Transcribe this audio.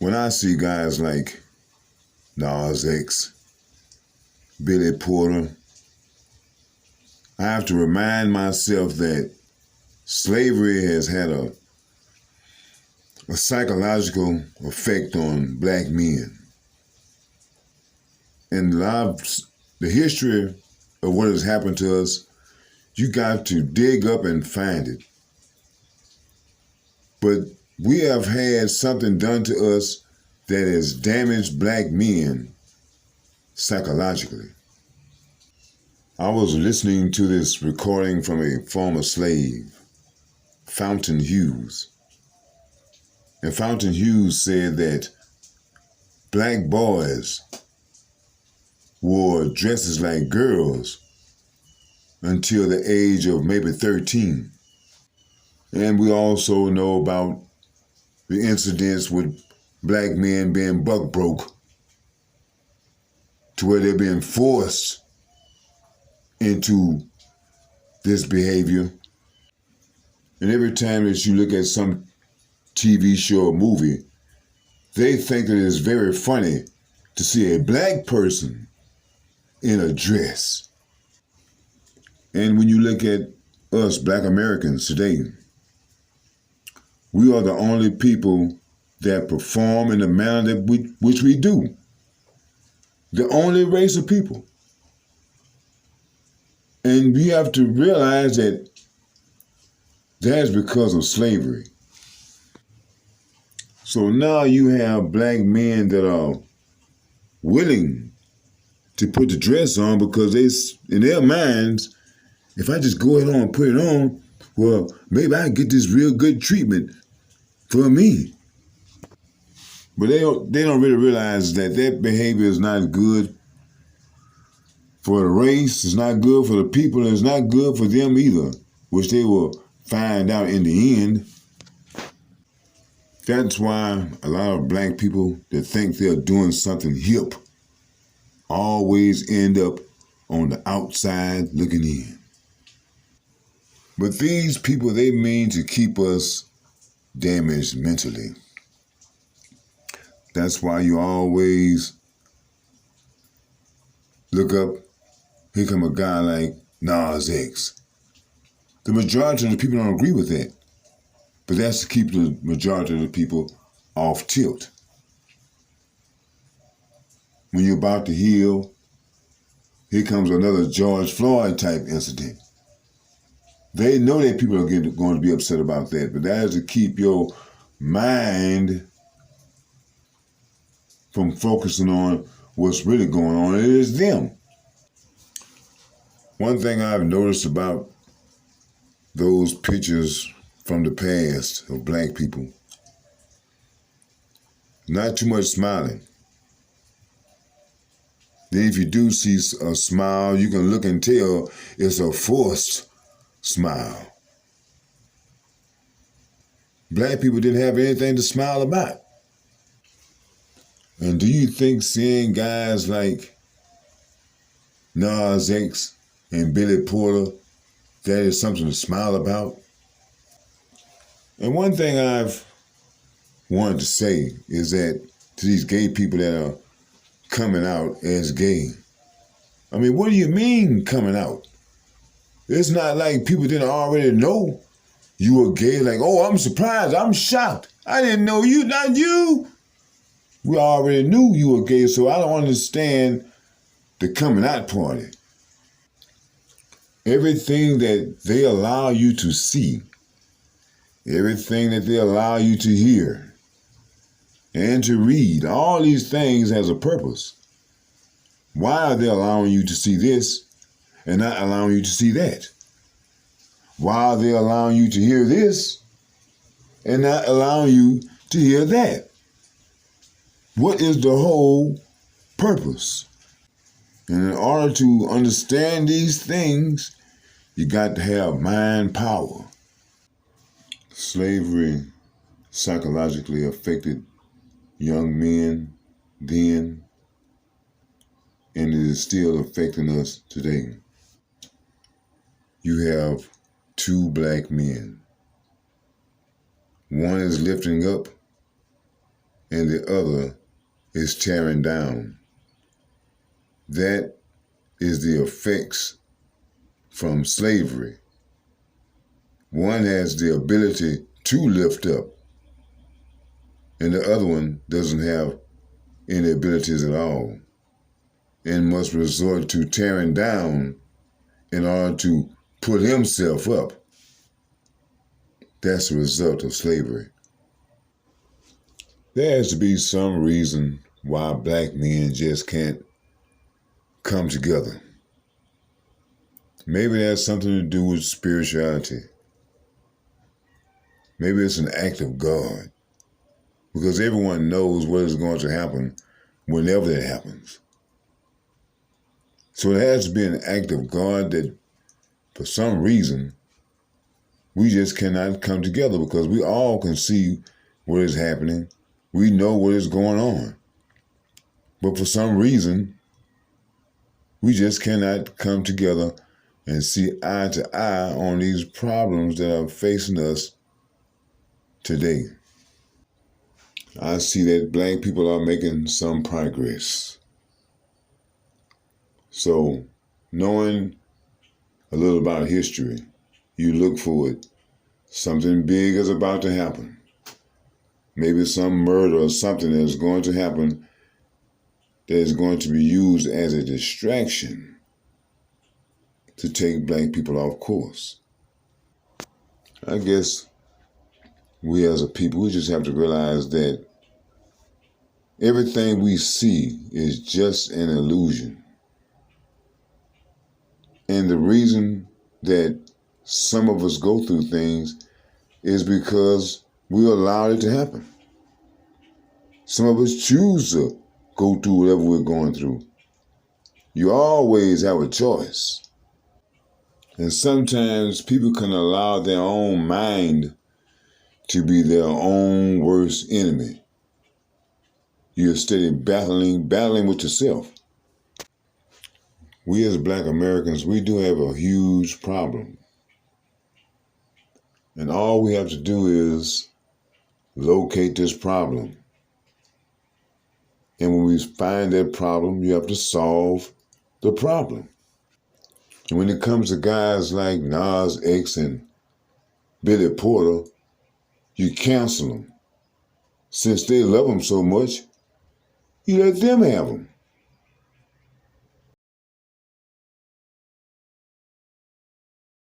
when I see guys like NAS X, Billy Porter, I have to remind myself that slavery has had a psychological effect on black men. And the history of what has happened to us, you got to dig up and find it. But we have had something done to us that has damaged black men psychologically. I was listening to this recording from a former slave, Fountain Hughes. And Fountain Hughes said that black boys wore dresses like girls until the age of maybe 13. And we also know about the incidents with black men being buck broke to where they're being forced into this behavior. And every time that you look at some TV show or movie, they think that it's very funny to see a black person in a dress. And when you look at us black Americans today, we are the only people that perform in the manner that which we do. The only race of people. And we have to realize that that's because of slavery. So now you have black men that are willing to put the dress on because in their minds, if I just go ahead and put it on, well, maybe I get this real good treatment for me. But they don't really realize that behavior is not good for the race, it's not good for the people, and it's not good for them either, which they will find out in the end. That's why a lot of black people that think they're doing something hip always end up on the outside looking in. But these people, they mean to keep us damaged mentally. That's why you always look up, here come a guy like NAS X. The majority of the people don't agree with that. But that's to keep the majority of the people off tilt. When you're about to heal, here comes another George Floyd type incident. They know that people are going to be upset about that, but that is to keep your mind from focusing on what's really going on. It is them. One thing I've noticed about those pictures from the past of black people, not too much smiling. Then if you do see a smile, you can look and tell it's a forced smile. Black people didn't have anything to smile about. And do you think seeing guys like NAS X and Billy Porter, that is something to smile about? And one thing I've wanted to say is that to these gay people that are coming out as gay, I mean, what do you mean coming out? It's not like people didn't already know you were gay. Like, oh, I'm surprised, I'm shocked. I didn't know you, not you. We already knew you were gay, so I don't understand the coming out party. Everything that they allow you to see, everything that they allow you to hear and to read, all these things has a purpose. Why are they allowing you to see this and not allowing you to see that? Why are they allowing you to hear this and not allowing you to hear that? What is the whole purpose? And in order to understand these things, you got to have mind power. Slavery psychologically affected young men then, and it is still affecting us today. You have two black men. One is lifting up, and the other is tearing down. That is the effects from slavery. One has the ability to lift up, and the other one doesn't have any abilities at all, and must resort to tearing down in order to put himself up. That's the result of slavery. There has to be some reason why black men just can't come together. Maybe it has something to do with spirituality. Maybe it's an act of God, because everyone knows what is going to happen whenever it happens. So it has to be an act of God that for some reason we just cannot come together, because we all can see what is happening. We know what is going on. But for some reason, we just cannot come together and see eye to eye on these problems that are facing us today. I see that black people are making some progress. So, knowing a little about history, you look for it. Something big is about to happen. Maybe some murder or something that is going to happen that is going to be used as a distraction to take black people off course. I guess we as a people, we just have to realize that everything we see is just an illusion. And the reason that some of us go through things is because we allowed it to happen. Some of us choose to go through whatever we're going through. You always have a choice. And sometimes people can allow their own mind to be their own worst enemy. You're steady battling with yourself. We as black Americans, we do have a huge problem. And all we have to do is locate this problem. And when we find that problem, you have to solve the problem. And when it comes to guys like NAS X and Billy Porter, you cancel them. Since they love them so much, you let them have them.